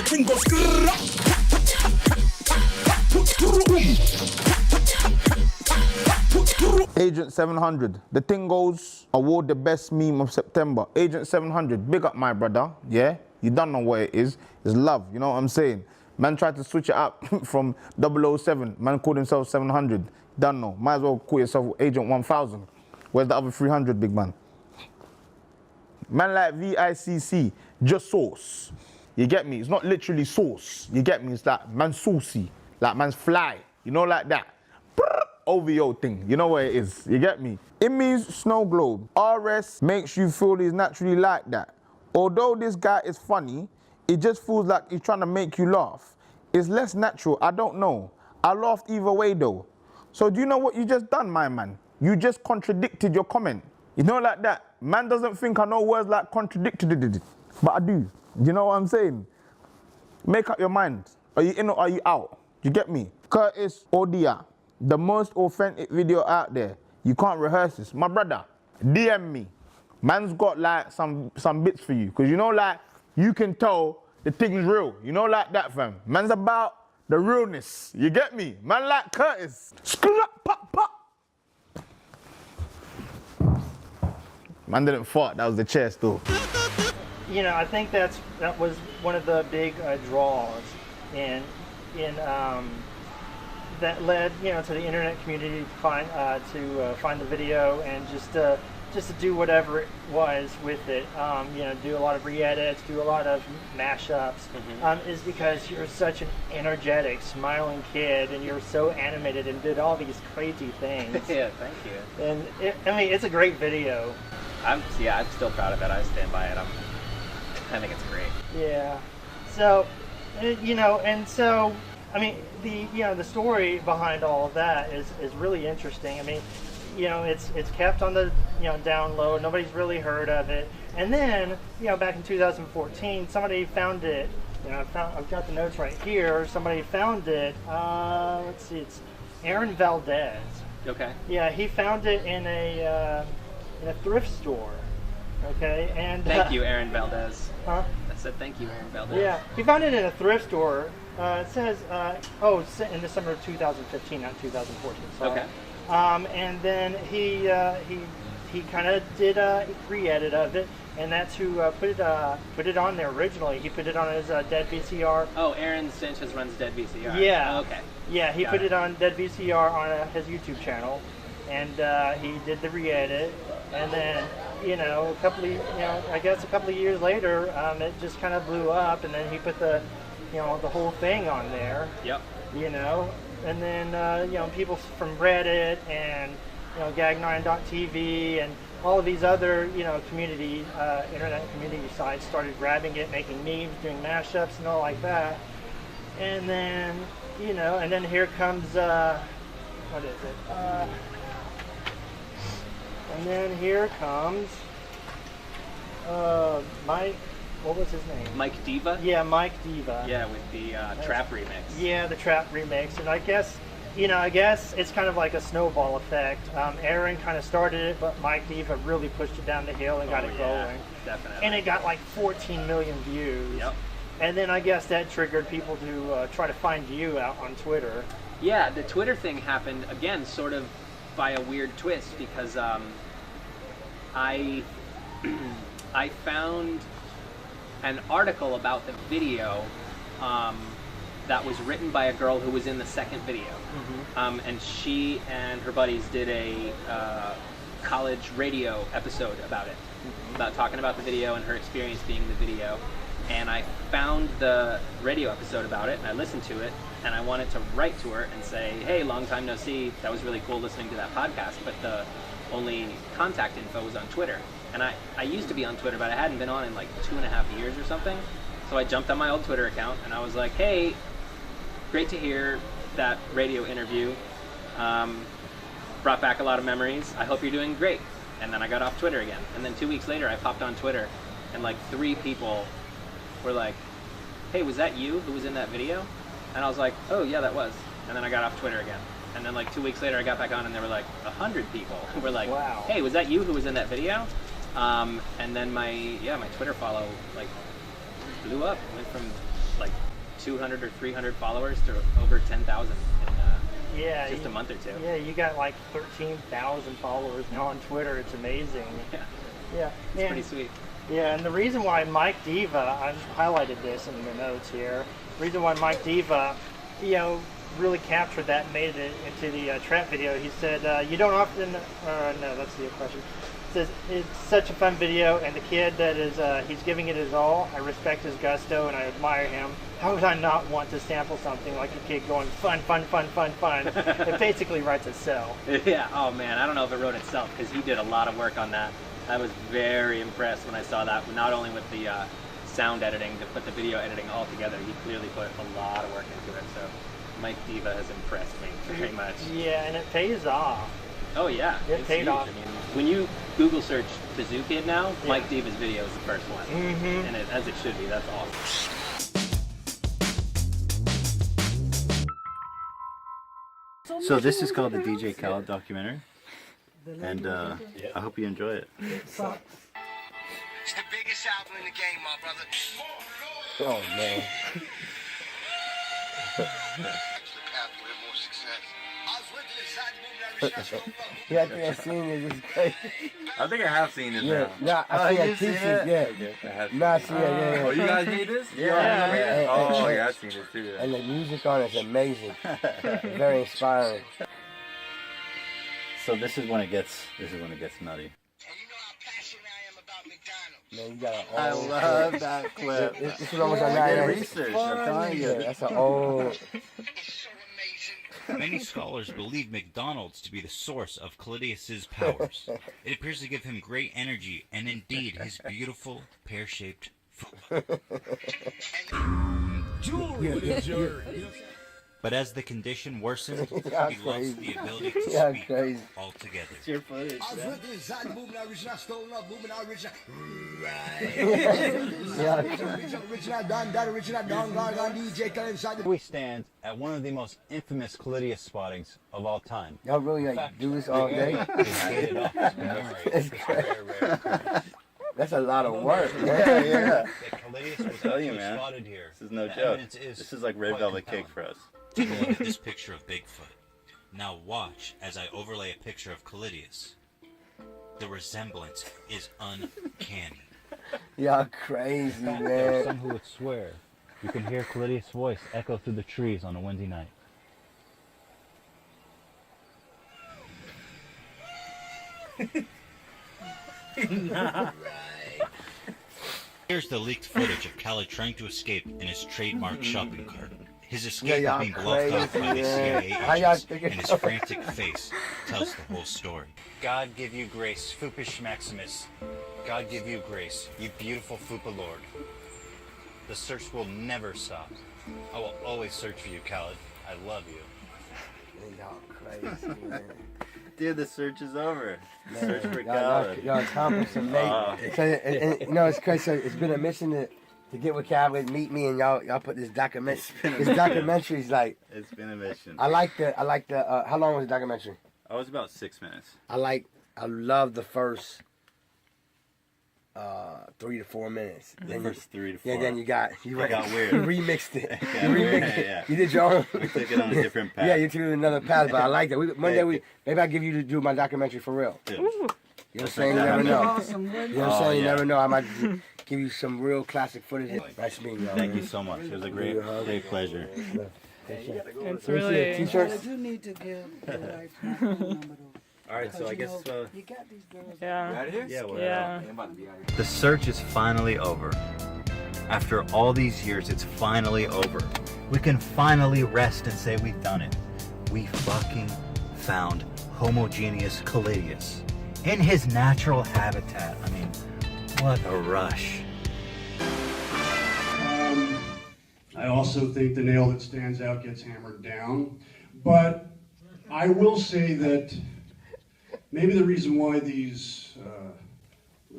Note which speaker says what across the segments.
Speaker 1: thing goes
Speaker 2: Agent 700, the thing goes, award the best meme of September. Agent 700, big up my brother, yeah? You don't know what it is. It's love, you know what I'm saying? Man tried to switch it up from 007. Man called himself 700. Don't know. Might as well call yourself Agent 1000. Where's the other 300, big man? Man like VICC, just sauce. You get me? It's not literally sauce. You get me? It's like man's saucy. Like man's fly. You know, like that. OVO thing. You know what it is. You get me? It means snow globe. RS makes you feel he's naturally like that. Although this guy is funny, it just feels like he's trying to make you laugh. It's less natural. I don't know. I laughed either way though. So do you know what you just done, my man? You just contradicted your comment. You know, like that. Man doesn't think I know words like contradicted, but I do. You know what I'm saying? Make up your mind. Are you in or are you out? You get me? Curtis Odia, the most authentic video out there. You can't rehearse this. My brother, DM me. Man's got like some bits for you. Cause you know, like, you can tell the thing's real. You know, like that, fam. Man's about the realness. You get me? Man like Curtis. Pop, pop. Man didn't fart, that was the chair still.
Speaker 3: You know, I think that was one of the big draws in that led, you know, to the internet community to find the video and just to do whatever it was with it. You know, do a lot of re-edits, do a lot of mashups. Is because you're such an energetic, smiling kid, and you're so animated and did all these crazy things.
Speaker 4: Yeah, thank you.
Speaker 3: And I mean, it's a great video.
Speaker 4: I'm still proud of it. I stand by it. I think it's great.
Speaker 3: Yeah. So, you know, and so, I mean, the story behind all of that is really interesting. I mean, you know, it's kept on the, you know, down low. Nobody's really heard of it. And then, you know, back in 2014, somebody found it. You know, I've got the notes right here. Somebody found it. Let's see, it's Aaron Valdez.
Speaker 4: Okay.
Speaker 3: Yeah, he found it in a thrift store. Okay, and
Speaker 4: thank you, Aaron Valdez.
Speaker 3: Huh?
Speaker 4: I said thank you, Aaron Valdez.
Speaker 3: Yeah, he found it in a thrift store. It says, it's in December of 2015, not 2014. Sorry.
Speaker 4: Okay.
Speaker 3: And then he kind of did a re-edit of it, and that's who put it on there originally. He put it on his Dead VCR.
Speaker 4: Oh, Aaron Sanchez runs Dead VCR.
Speaker 3: Yeah.
Speaker 4: Oh, okay.
Speaker 3: Yeah, he put it on Dead VCR on his YouTube channel, and he did the re-edit, and then, you know, a couple of years later, it just kind of blew up, and then he put the whole thing on there.
Speaker 4: Yep.
Speaker 3: You know, and then you know, people from Reddit and, you know, Gag9.tv and all of these other, you know, internet community sites started grabbing it, making memes, doing mashups and all like that. And then, you know, and then here comes what is it? And then here comes Mike. What was his name?
Speaker 4: Mike Diva?
Speaker 3: Yeah, Mike Diva.
Speaker 4: Yeah, with the trap remix.
Speaker 3: Yeah, the trap remix. And I guess it's kind of like a snowball effect. Aaron kind of started it, but Mike Diva really pushed it down the hill and got it going.
Speaker 4: Definitely.
Speaker 3: And it got like 14 million views.
Speaker 4: Yep.
Speaker 3: And then I guess that triggered people to try to find you out on Twitter.
Speaker 4: Yeah, the Twitter thing happened, again, sort of by a weird twist, because I found an article about the video that was written by a girl who was in the second video. And she and her buddies did a college radio episode about it, about talking about the video and her experience being in the video. And I found the radio episode about it, and I listened to it, and I wanted to write to her and say, hey, long time no see, that was really cool listening to that podcast, but the only contact info was on Twitter. And I used to be on Twitter, but I hadn't been on in like 2.5 years or something. So I jumped on my old Twitter account, and I was like, hey, great to hear that radio interview. Brought back a lot of memories. I hope you're doing great. And then I got off Twitter again. And then 2 weeks later, I popped on Twitter, and like 3 people were like, hey, was that you who was in that video? And I was like, oh yeah, that was. And then I got off Twitter again. And then like 2 weeks later, I got back on, and there were like 100 people who were like,
Speaker 3: wow,
Speaker 4: hey, was that you who was in that video? And then my Twitter follow like blew up. Went from like 200 or 300 followers to over 10,000 in
Speaker 3: Yeah,
Speaker 4: just a month or two.
Speaker 3: Yeah, you got like 13,000 followers now on Twitter. It's amazing.
Speaker 4: Yeah,
Speaker 3: Yeah,
Speaker 4: it's pretty sweet.
Speaker 3: Yeah, and the reason why Mike Diva, I've highlighted this in the notes here. The reason why Mike Diva, really captured that and made it into the trap video. He said, "You don't often." No, that's the question. It says it's such a fun video, and the kid that is he's giving it his all. I respect his gusto and I admire him. How would I not want to sample something like a kid going fun, fun, fun, fun, fun? It basically writes itself.
Speaker 4: Yeah. Oh man, I don't know if it wrote itself because he did a lot of work on that. I was very impressed when I saw that. Not only with the sound editing, but the video editing all together. He clearly put a lot of work into it. So Mike Diva has impressed me very much.
Speaker 3: Yeah, and it pays off.
Speaker 4: Oh yeah,
Speaker 3: It paid
Speaker 4: huge.
Speaker 3: off.
Speaker 4: I mean, when you Google search Kazoo Kid now, Mike Diva's video is the first one, and as it should be. That's awesome.
Speaker 1: So this is called the DJ Khaled documentary, and I hope you enjoy it.
Speaker 5: It's the biggest album in the game, my brother.
Speaker 6: Oh man. Yeah, I think I've seen it. It's crazy.
Speaker 7: I think I have seen it
Speaker 6: Yeah,
Speaker 7: now.
Speaker 6: nah, I see
Speaker 7: you've
Speaker 6: that
Speaker 7: seen
Speaker 6: t-shirt.
Speaker 7: it?
Speaker 6: Yeah,
Speaker 7: I have
Speaker 6: nah, I
Speaker 7: seen
Speaker 6: see that.
Speaker 7: it. Oh, you guys need this?
Speaker 6: Yeah.
Speaker 7: Oh, yeah, I've seen it too. Yeah.
Speaker 6: And the music on it is amazing. Very inspiring.
Speaker 1: So this is when it gets nutty.
Speaker 5: And you know how passionate I am about McDonald's.
Speaker 6: Man, you got an
Speaker 1: I
Speaker 6: old
Speaker 1: love that clip.
Speaker 6: This is almost like
Speaker 1: I did
Speaker 6: 9
Speaker 1: research. I'm telling you.
Speaker 6: That's an old.
Speaker 5: It's so amazing.
Speaker 8: Many scholars believe McDonald's to be the source of Callidius's powers. It appears to give him great energy, and indeed his beautiful pear-shaped foot. But as the condition worsened, he lost
Speaker 6: crazy.
Speaker 8: the ability to
Speaker 6: Yeah,
Speaker 8: speak
Speaker 6: crazy.
Speaker 8: altogether.
Speaker 1: It's your footage,
Speaker 5: I was
Speaker 1: man.
Speaker 5: with the inside the movement, original, stolen up, movement, original. Original, done, original, done, DJ, Khaled inside the.
Speaker 1: We stand at one of the most infamous Callidius spottings of all time.
Speaker 6: Y'all really like do this all day? It's crazy. That's a lot of work, man.
Speaker 1: Yeah.
Speaker 8: Callidius was
Speaker 1: tell you,
Speaker 8: actually
Speaker 1: man.
Speaker 8: spotted here.
Speaker 1: This is no
Speaker 8: The
Speaker 1: joke.
Speaker 8: evidence
Speaker 1: This is like red
Speaker 8: quite
Speaker 1: velvet
Speaker 8: compelling.
Speaker 1: cake for us.
Speaker 8: Take a look at this picture of Bigfoot. Now watch as I overlay a picture of Callidius. The resemblance is uncanny.
Speaker 6: Y'all crazy,
Speaker 9: There are
Speaker 6: man.
Speaker 9: some who would swear you can hear Callidius' voice echo through the trees on a windy night. Here's the leaked footage of Khaled trying to escape in his trademark shopping cart. His escape
Speaker 6: y'all
Speaker 9: of being bluffed off by the
Speaker 6: crazy, man.
Speaker 9: CIA
Speaker 6: How y'all
Speaker 9: agents,
Speaker 6: think
Speaker 9: and
Speaker 6: it's
Speaker 9: his frantic face tells the whole story.
Speaker 8: God give you grace, Fupish Maximus. God give you grace, you beautiful Fupa Lord. The search will never stop. I will always search for you, Khaled. I love you.
Speaker 6: Y'all crazy, man.
Speaker 1: Dude, the search is over. Search for
Speaker 6: Y'all
Speaker 1: Khaled.
Speaker 6: accomplished some mate. So, and, you know, it's crazy. So it's been a mission to get with Khaled, meet me, and y'all put this documentary. This documentary's like,
Speaker 1: It's been a mission.
Speaker 6: I like the. How long was the documentary?
Speaker 1: I was about 6 minutes.
Speaker 6: I love the first 3 to 4 minutes.
Speaker 1: The
Speaker 6: Then
Speaker 1: first 3 to 4.
Speaker 6: yeah, then you got
Speaker 1: weird.
Speaker 6: You remixed it.
Speaker 1: Got
Speaker 6: You remixed
Speaker 1: weird,
Speaker 6: it.
Speaker 1: yeah.
Speaker 6: You did your own.
Speaker 1: We took it on a different path.
Speaker 6: Yeah, you took it another path, but I like that. One day
Speaker 1: Thank you.
Speaker 6: maybe I'll give you to do my documentary for real.
Speaker 1: Dude.
Speaker 6: You know what I'm
Speaker 1: That's
Speaker 6: saying? You
Speaker 1: like
Speaker 6: never
Speaker 1: that.
Speaker 6: know.
Speaker 5: Awesome,
Speaker 6: You know what I'm saying? You
Speaker 1: yeah.
Speaker 6: never know. I might give you some real classic footage. Nice meeting you.
Speaker 1: Thank you so much. It was a great pleasure.
Speaker 10: It's
Speaker 6: So you see the
Speaker 10: really.
Speaker 6: t-shirts?
Speaker 11: You need to give your wife my phone number though.
Speaker 1: All right, so I guess
Speaker 11: You got these girls.
Speaker 10: Yeah.
Speaker 1: yeah, we're
Speaker 10: Yeah.
Speaker 1: The search is finally over. After all these years, it's finally over. We can finally rest and say we've done it. We fucking found homogeneous Callidius in his natural habitat. I mean, what a rush.
Speaker 12: I also think the nail that stands out gets hammered down. But I will say that maybe the reason why these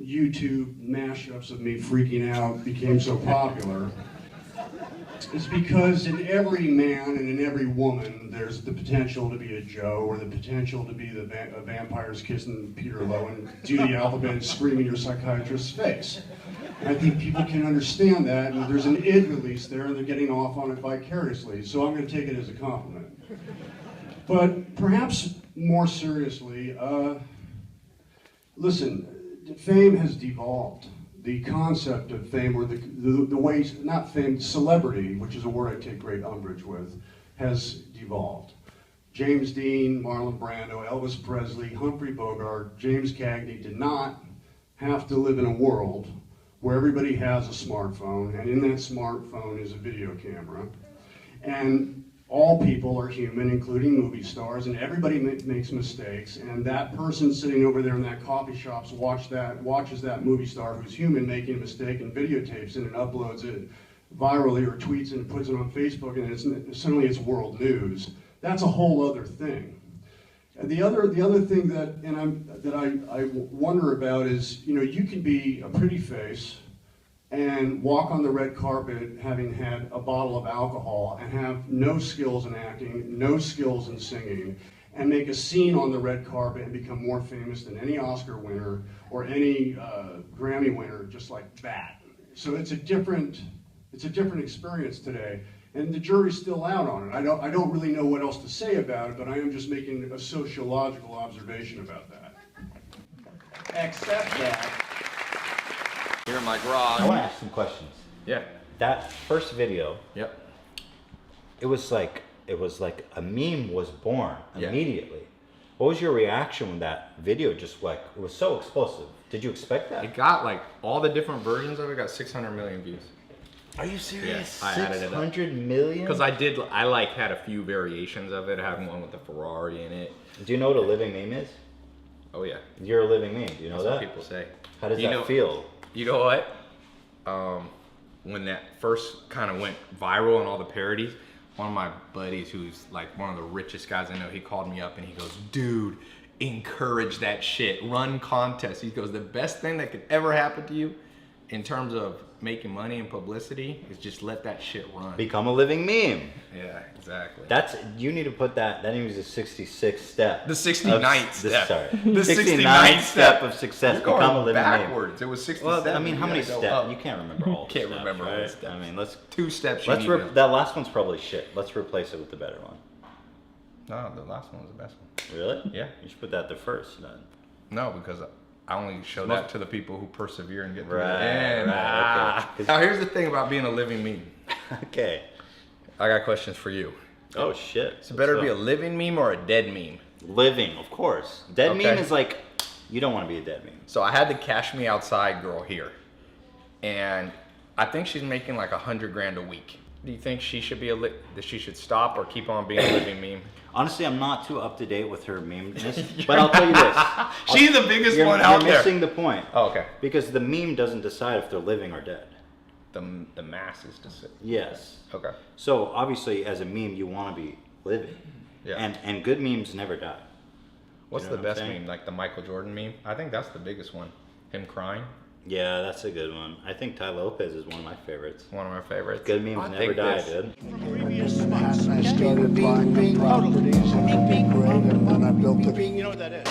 Speaker 12: YouTube mashups of me freaking out became so popular is because in every man and in every woman there's the potential to be a Joe or the potential to be the vampires kissing Peter Lowe and do the alphabet and scream in your psychiatrist's face. I think people can understand that, and there's an id release there, and they're getting off on it vicariously, so I'm going to take it as a compliment. But perhaps more seriously, listen, fame has devolved. The concept of fame, or the way, not fame, celebrity, which is a word I take great umbrage with, has devolved. James Dean, Marlon Brando, Elvis Presley, Humphrey Bogart, James Cagney did not have to live in a world where everybody has a smartphone, and in that smartphone is a video camera. And all people are human, including movie stars, and everybody makes mistakes, and that person sitting over there in that coffee shop watches that movie star who's human making a mistake and videotapes it and uploads it virally or tweets it and puts it on Facebook, and suddenly it's world news. That's a whole other thing. And the other thing that I wonder about is, you know, you can be a pretty face and walk on the red carpet having had a bottle of alcohol and have no skills in acting, no skills in singing, and make a scene on the red carpet and become more famous than any Oscar winner or any Grammy winner, just like that. So it's a different experience today, and the jury's still out on it. I don't really know what else to say about it, but I am just making a sociological observation about that. Except that.
Speaker 13: Here in my garage.
Speaker 1: I want to ask some questions.
Speaker 13: Yeah.
Speaker 1: That first video.
Speaker 13: Yep.
Speaker 1: It was like a meme was born
Speaker 13: Yeah.
Speaker 1: immediately. What was your reaction when that video just like, it was so explosive? Did you expect that?
Speaker 13: It got like all the different versions of it got 600 million views.
Speaker 1: Are you serious?
Speaker 13: Yeah, I added it up.
Speaker 1: 600 million?
Speaker 13: Because I like had a few variations of it. I had one with the Ferrari in it.
Speaker 1: Do you know what a living meme is?
Speaker 13: Oh yeah.
Speaker 1: You're a living meme. Do you know
Speaker 13: That's
Speaker 1: that?
Speaker 13: what people say.
Speaker 1: How does that feel?
Speaker 13: You know what? When that first kind of went viral and all the parodies, one of my buddies who's like one of the richest guys I know, he called me up and he goes, dude, encourage that shit. Run contests. He goes, the best thing that could ever happen to you in terms of making money and publicity is just let that shit run.
Speaker 1: Become a living meme.
Speaker 13: Yeah, exactly.
Speaker 1: You need to put that was the 66th step.
Speaker 13: The 69th step.
Speaker 1: Sorry.
Speaker 13: The
Speaker 1: 69th step of success.
Speaker 13: You're
Speaker 1: Become a living
Speaker 13: backwards.
Speaker 1: meme.
Speaker 13: It was 67.
Speaker 1: Well, I mean, how many steps?
Speaker 13: Up.
Speaker 1: You can't remember all
Speaker 13: Can't
Speaker 1: steps,
Speaker 13: remember all
Speaker 1: right?
Speaker 13: the steps.
Speaker 1: I mean, let's...
Speaker 13: 2 steps
Speaker 1: That last one's probably shit. Let's replace it with the better one.
Speaker 13: No, the last one was the best one.
Speaker 1: Really?
Speaker 13: Yeah.
Speaker 1: You should put that the first then.
Speaker 13: No, because I only show that to the people who persevere and get to the
Speaker 1: Right,
Speaker 13: end.
Speaker 1: okay.
Speaker 13: Now here's the thing about being a living meme.
Speaker 1: Okay.
Speaker 13: I got questions for you.
Speaker 1: Oh shit.
Speaker 13: So better be a living meme or a dead meme?
Speaker 1: Living, of course. Dead meme is like, you don't want to be a dead meme.
Speaker 13: So I had the Cash Me Outside girl here, and I think she's making like $100,000 a week. Do you think she should be that she should stop or keep on being a living meme?
Speaker 1: Honestly, I'm not too up to date with her meme-ness, but I'll tell you this.
Speaker 13: She's the biggest one out there.
Speaker 1: You're missing the point.
Speaker 13: Oh, okay.
Speaker 1: Because the meme doesn't decide if they're living or dead.
Speaker 13: The masses decide.
Speaker 1: Yes.
Speaker 13: Okay.
Speaker 1: So obviously, as a meme, you want to be living.
Speaker 13: Yeah.
Speaker 1: And good memes never die.
Speaker 13: What's
Speaker 1: You know
Speaker 13: the
Speaker 1: what I'm
Speaker 13: best
Speaker 1: saying?
Speaker 13: meme? Like the Michael Jordan meme? I think that's the biggest one. Him crying.
Speaker 1: Yeah, that's a good one. I think Ty Lopez is one of my favorites.
Speaker 13: One of my favorites.
Speaker 1: Good memes never die, dude.
Speaker 5: I started buying the properties and I grew great, and then I built it.
Speaker 3: You know what that is?